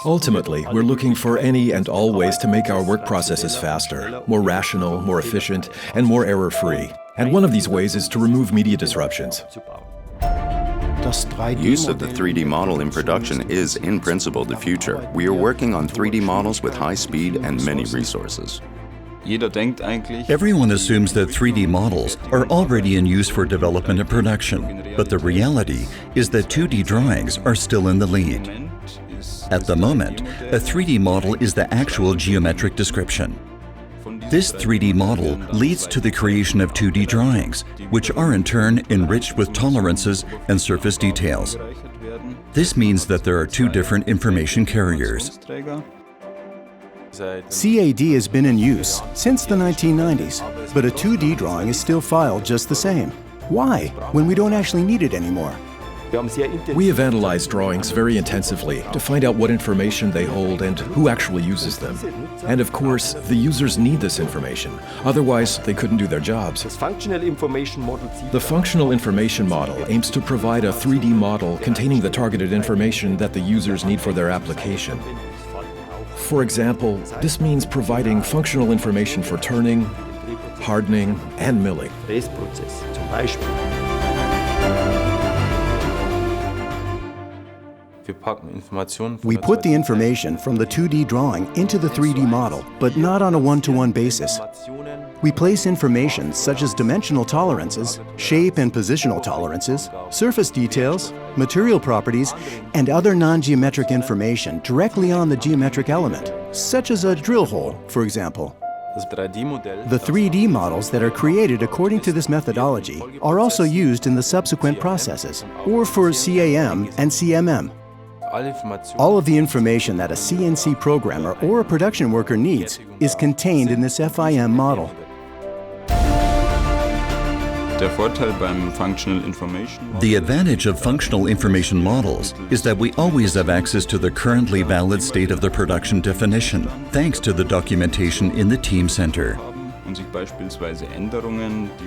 Ultimately, we're looking for any and all ways to make our work processes faster, more rational, more efficient, and more error-free. And one of these ways is to remove media disruptions. Use of the 3D model in production is, in principle, the future. We are working on 3D models with high speed and many resources. Everyone assumes that 3D models are already in use for development and production, but the reality is that 2D drawings are still in the lead. At the moment, a 3D model is the actual geometric description. This 3D model leads to the creation of 2D drawings, which are in turn enriched with tolerances and surface details. This means that there are two different information carriers. CAD has been in use since the 1990s, but a 2D drawing is still filed just the same. Why, when we don't actually need it anymore? We have analyzed drawings very intensively to find out what information they hold and who actually uses them. And of course, the users need this information, otherwise they couldn't do their jobs. The functional information model aims to provide a 3D model containing the targeted information that the users need for their application. For example, this means providing functional information for turning, hardening, and milling. We put the information from the 2D drawing into the 3D model, but not on a one-to-one basis. We place information such as dimensional tolerances, shape and positional tolerances, surface details, material properties, and other non-geometric information directly on the geometric element, such as a drill hole, for example. The 3D models that are created according to this methodology are also used in the subsequent processes, or for CAM and CMM. All of the information that a CNC programmer or a production worker needs is contained in this FIM model. The advantage of functional information models is that we always have access to the currently valid state of the production definition, thanks to the documentation in the Team Center.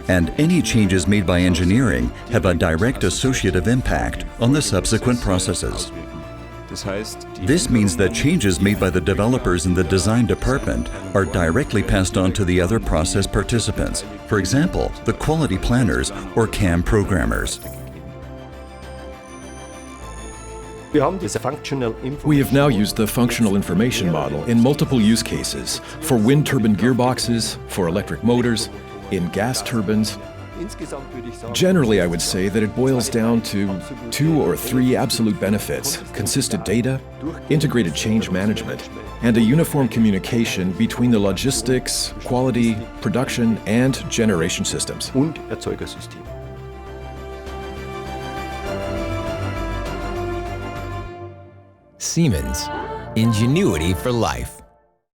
And any changes made by engineering have a direct associative impact on the subsequent processes. This means that changes made by the developers in the design department are directly passed on to the other process participants, for example, the quality planners or CAM programmers. We have now used the functional information model in multiple use cases for wind turbine gearboxes, for electric motors, in gas turbines. Generally, I would say that it boils down to 2 or 3 absolute benefits: consistent data, integrated change management, and a uniform communication between the logistics, quality, production, and generation systems. Siemens, ingenuity for life.